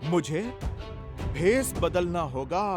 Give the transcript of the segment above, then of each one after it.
मुझे भेस बदलना होगा।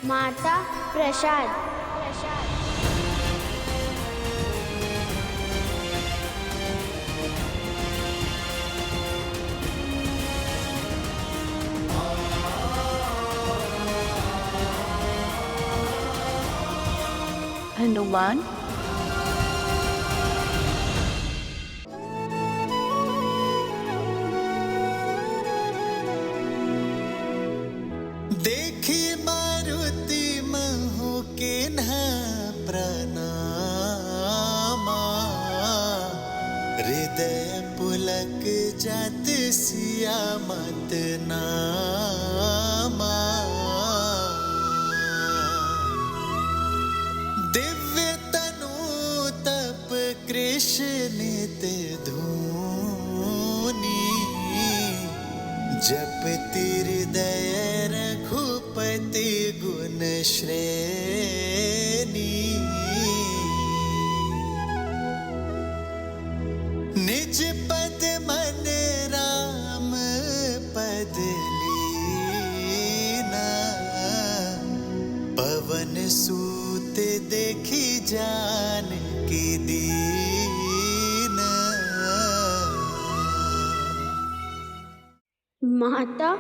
माता प्रसाद। हनुमान, देखी मारुति महु के न प्रणामा, हृदय पुलक जात सिया मत नामा। दिव्य तनु तप कृष्ण धूनी, जपति हृदय रघुपति गुण श्रेणी। निज पद मन राम पद लीना, पवन सूत देखी जानकी दीना। माता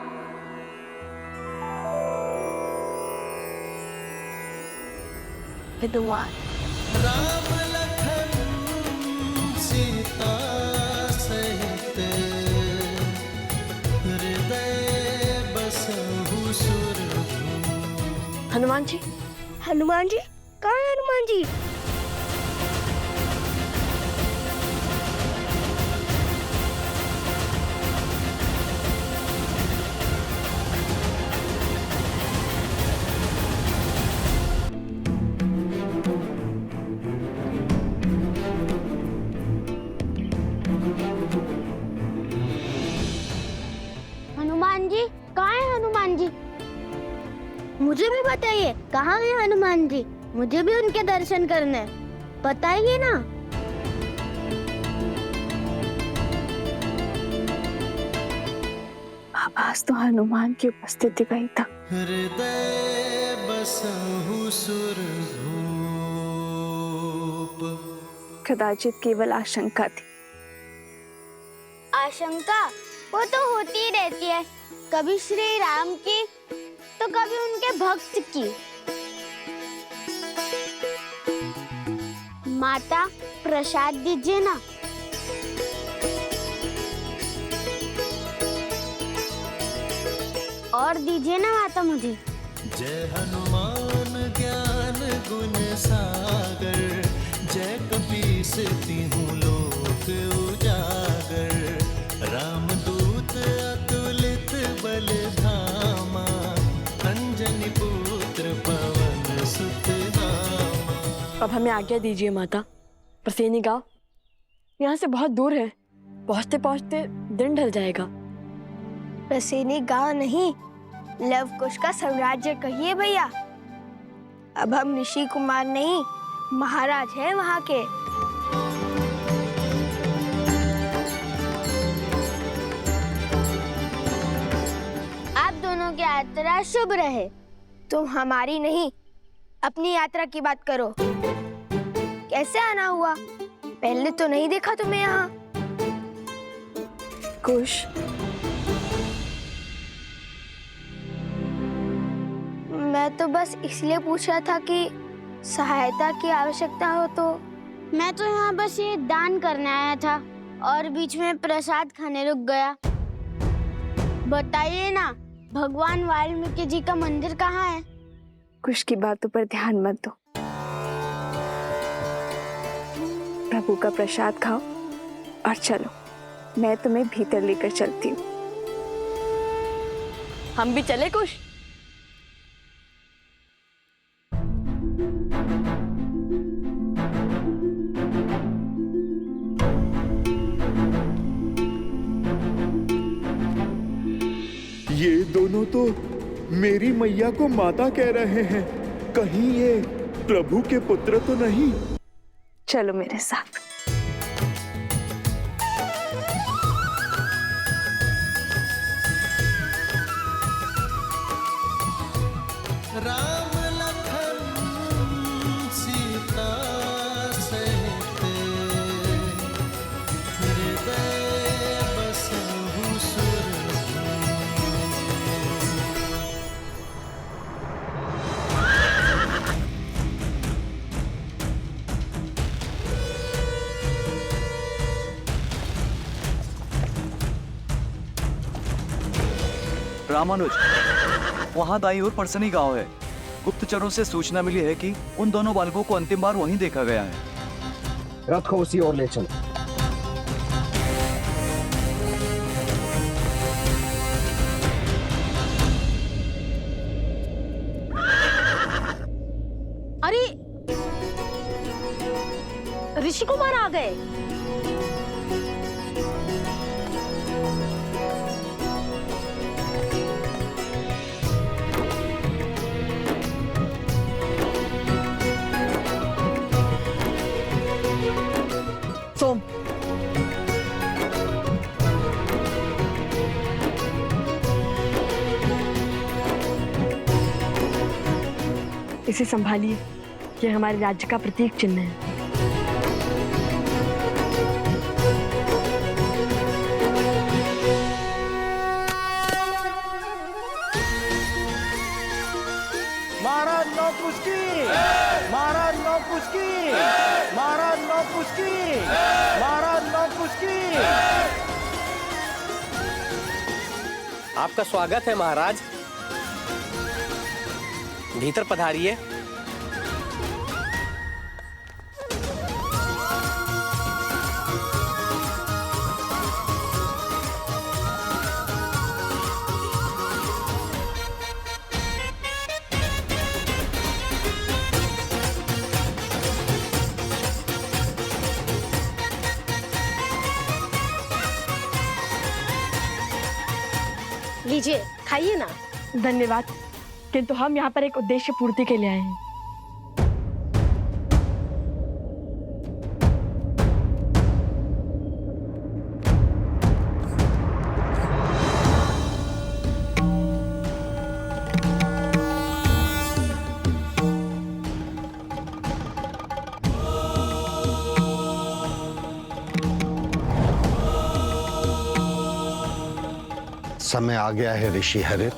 हनुमान, राम लखन सीता सहित, हृदय बसहु सुरभूप। हनुमान जी, हनुमान जी, कहाँ है हनुमान जी? हनुमान जी, कहाँ है हनुमान जी? मुझे भी बताइए, कहाँ है हनुमान जी? मुझे भी उनके दर्शन करने हैं। बताइए ना। आवाज तो हनुमान की उपस्थिति का ही था। हृदय बसहु सुरभूप। कदाचित केवल आशंका थी। आशंका वो तो होती ही रहती है, कभी श्री राम की तो कभी उनके भक्त की। माता प्रसाद दीजिए ना। और दीजिए ना माता मुझे। जय हनुमान ज्ञान गुण सागर, जय कपीस तिहुँ लोक उजागर। रामदूत अतुलित बल धामा, अंजनी पुत्र पवन सुत नामा। अब हमें आज्ञा दीजिए माता। प्रसेनी गांव यहाँ से बहुत दूर है, पहुँचते पहुँचते दिन ढल जाएगा। प्रसेनी गांव नहीं, लवकुश का साम्राज्य कहिए भैया। अब हम ऋषि कुमार नहीं, महाराज हैं वहाँ के। आप दोनों की यात्रा शुभ रहे। तुम हमारी नहीं, अपनी यात्रा की बात करो। कैसे आना हुआ? पहले तो नहीं देखा तुम्हें यहाँ। कुश, मैं तो बस इसलिए पूछ रहा था कि सहायता की आवश्यकता हो तो। मैं तो यहाँ बस ये दान करने आया था और बीच में प्रसाद खाने रुक गया। बताइए ना, भगवान वाल्मीकि जी का मंदिर कहाँ है? कुश की बातों पर ध्यान मत दो। प्रभु का प्रसाद खाओ और चलो, मैं तुम्हें भीतर लेकर चलती हूँ। हम भी चले कुछ? ये दोनों तो मेरी मैया को माता कह रहे हैं। कहीं ये प्रभु के पुत्र तो नहीं? चलो मेरे साथ। राम लखन सीता सहित हृदय बसहु सुरभूमि। रामानुज, वहाँ दाईं ओर परसनी गांव है। गुप्तचरों से सूचना मिली है कि उन दोनों बालकों को अंतिम बार वहीं देखा गया है। रथ को उसी ओर ले चलो। अरे ऋषि कुमार आ गए। सोम, इसे संभालिए, ये हमारे राज्य का प्रतीक चिन्ह है। महाराज नौपुष्की, महाराज नौपुष्की, महाराज नौपुष्की, महाराज नौपुष्की। आपका स्वागत है महाराज, भीतर पधारिए। लीजिए, खाइए ना। धन्यवाद, किंतु हम यहाँ पर एक उद्देश्य पूर्ति के लिए आए हैं। समय आ गया है ऋषि हरित।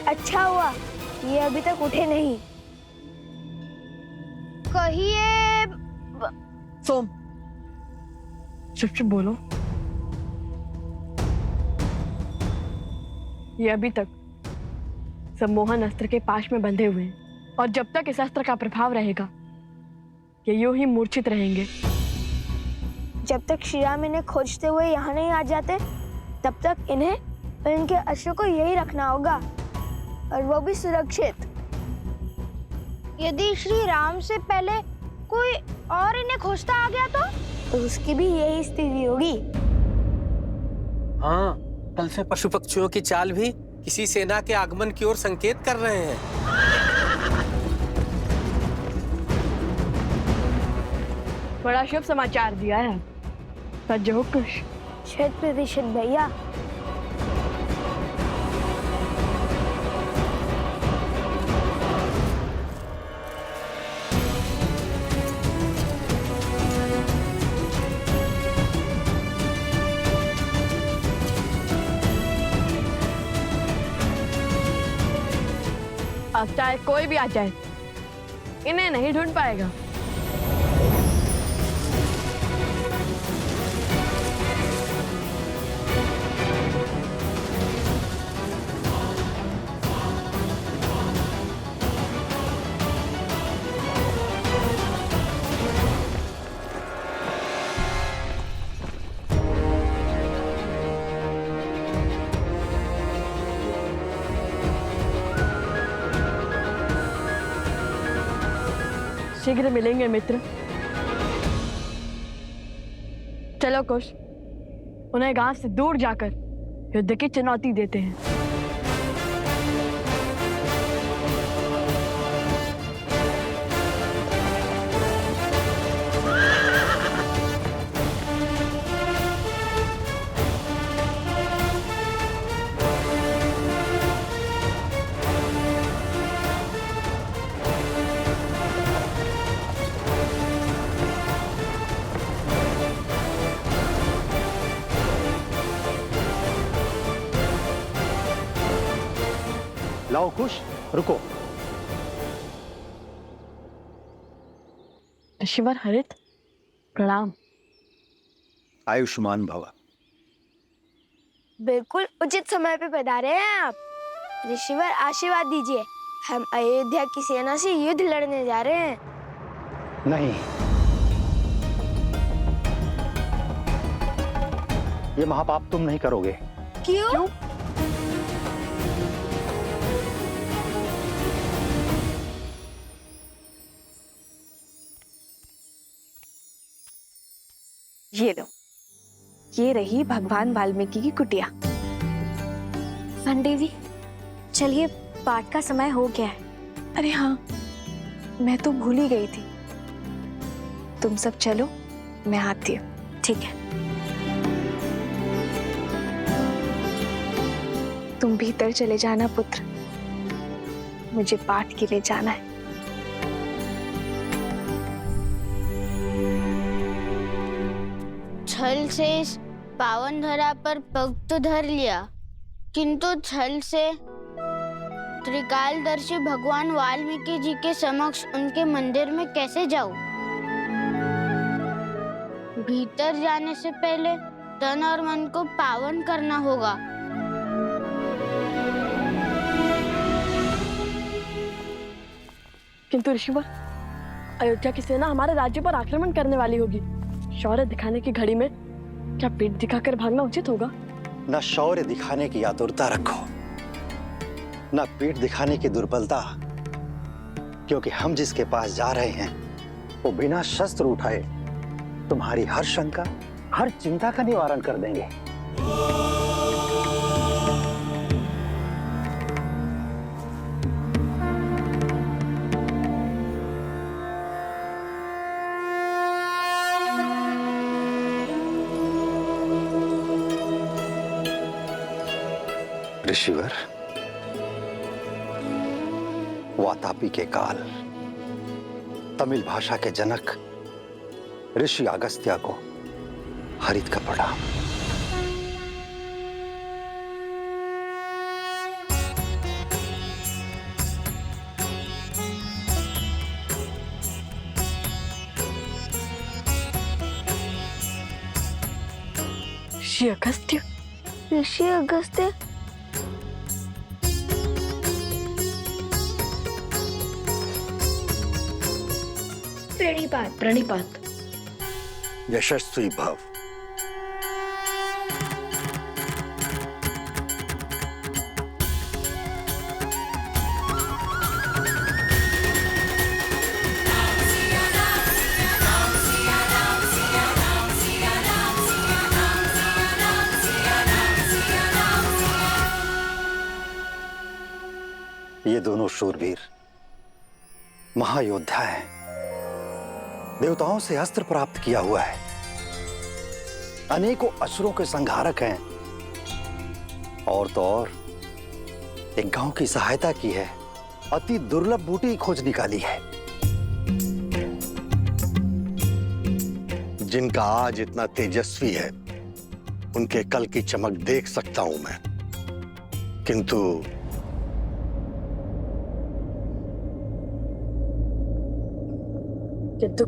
अच्छा हुआ ये अभी तक उठे नहीं। कहिए। सोम, चुप चुप बोलो। ये अभी तक सम्मोहन अस्त्र के पाश में बंधे हुए हैं और जब तक इस अस्त्र का प्रभाव रहेगा ये यूं ही मूर्छित रहेंगे। जब तक श्री राम इन्हें खोजते हुए यहाँ नहीं आ जाते तब तक इन्हें और इनके अश्व को यही रखना होगा, और वो भी सुरक्षित। यदि श्री राम से पहले कोई और इन्हें खोजता आ गया तो उसकी भी यही स्थिति होगी। हाँ, कल से पशु पक्षियों की चाल भी किसी सेना के आगमन की ओर संकेत कर रहे हैं। बड़ा शुभ समाचार दिया है सज्ज हो कुश। 100% भैया। अब चाहे कोई भी आ जाए इन्हें नहीं ढूंढ पाएगा। शीघ्र मिलेंगे मित्र। चलो कुश, उन्हें गांव से दूर जाकर युद्ध की चुनौती देते हैं। लाओ कुश, रुको। ऋषिवर हरित, प्रणाम। आयुष्मान भव। बिल्कुल उचित समय पे पधारे हैं आप। ऋषिवर आशीर्वाद दीजिए, हम अयोध्या की सेना से युद्ध लड़ने जा रहे हैं। नहीं, ये महापाप तुम नहीं करोगे। क्यों? ये लो, ये रही भगवान वाल्मीकि की कुटिया। देवी, चलिए पाठ का समय हो गया है। अरे हाँ, मैं तो भूल ही गई थी। तुम सब चलो, मैं आती हूँ। ठीक है। तुम भीतर चले जाना पुत्र, मुझे पाठ के लिए जाना है। छल से इस पावन धरा पर पग तो धर लिया, किंतु छल से त्रिकालदर्शी भगवान वाल्मीकि जी के समक्ष उनके मंदिर में कैसे जाऊं? भीतर जाने से पहले तन और मन को पावन करना होगा। किंतु ऋषिवर, अयोध्या की सेना हमारे राज्य पर आक्रमण करने वाली होगी। शौर्य दिखाने की घड़ी में क्या पीठ दिखाकर भागना उचित होगा? न शौर्य दिखाने की आतुरता रखो, न पीठ दिखाने की दुर्बलता, क्योंकि हम जिसके पास जा रहे हैं वो बिना शस्त्र उठाए तुम्हारी हर शंका, हर चिंता का निवारण कर देंगे। ऋषिवर, वातापी के काल तमिल भाषा के जनक ऋषि अगस्त्य को हरित का प्रणाम। ऋषि अगस्त्य? ऋषि अगस्त्य? प्रणिपात। प्रणिपात। यशस्वी भव। ये दोनों शूरवीर महायोद्धा हैं। देवताओं से अस्त्र प्राप्त किया हुआ है, अनेकों असुरों के संहारक हैं, और तो और एक गांव की सहायता की है, अति दुर्लभ बूटी खोज निकाली है। जिनका आज इतना तेजस्वी है, उनके कल की चमक देख सकता हूं मैं, किंतु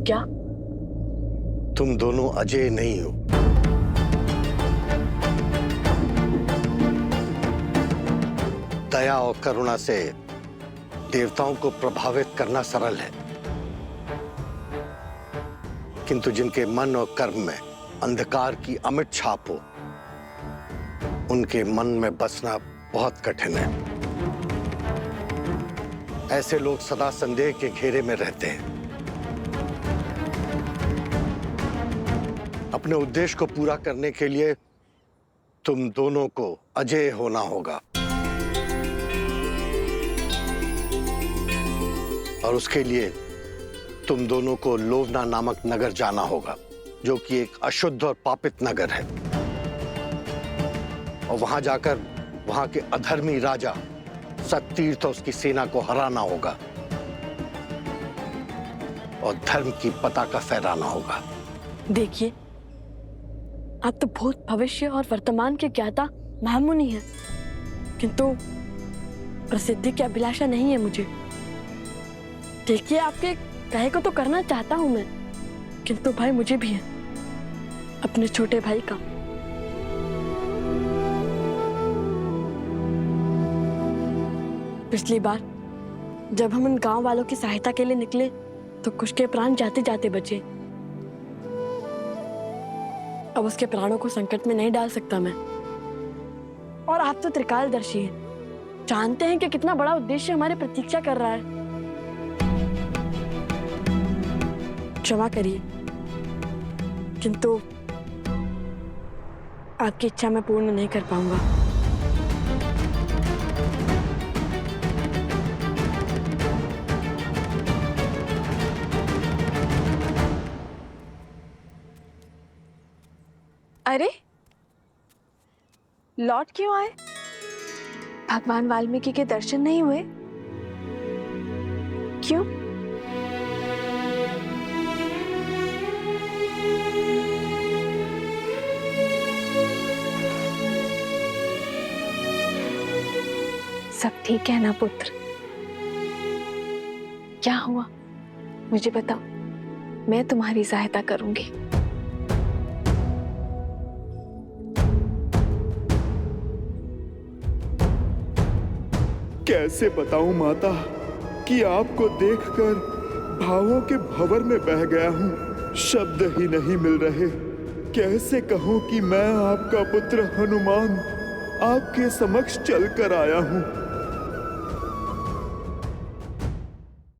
क्या? तुम दोनों अजय नहीं हो। दया और करुणा से देवताओं को प्रभावित करना सरल है, किंतु जिनके मन और कर्म में अंधकार की अमिट छाप हो, उनके मन में बसना बहुत कठिन है। ऐसे लोग सदा संदेह के घेरे में रहते हैं। अपने उद्देश्य को पूरा करने के लिए तुम दोनों को अजेय होना होगा, और उसके लिए तुम दोनों को लोवना नामक नगर जाना होगा, जो कि एक अशुद्ध और पापित नगर है। और वहां जाकर वहां के अधर्मी राजा सत्तीर्थ और उसकी सेना को हराना होगा, और धर्म की पताका फहराना होगा। देखिए, आप तो भूत, भविष्य और वर्तमान के ज्ञाता महामुनि हैं, किंतु प्रसिद्धि की अभिलाषा नहीं है मुझे। देखिए, आपके कहे को तो करना चाहता हूं मैं, किंतु भाई मुझे भी है, अपने छोटे भाई का। पिछली बार जब हम उन गांव वालों की सहायता के लिए निकले तो कुछ के प्राण जाते जाते बचे। अब उसके प्राणों को संकट में नहीं डाल सकता मैं। और आप तो त्रिकालदर्शी हैं, जानते हैं कि कितना बड़ा उद्देश्य हमारी प्रतीक्षा कर रहा है। क्षमा करिए, किंतु आपकी इच्छा मैं पूर्ण नहीं कर पाऊंगा। अरे, लौट क्यों आए? भगवान वाल्मीकि के दर्शन नहीं हुए? क्यों? सब ठीक है ना पुत्र? क्या हुआ? मुझे बताओ, मैं तुम्हारी सहायता करूंगी। कैसे बताऊं माता कि आपको देखकर भावों के भंवर में बह गया हूं। शब्द ही नहीं मिल रहे। कैसे कहूं कि मैं आपका पुत्र हनुमान आपके समक्ष चल कर आया हूं।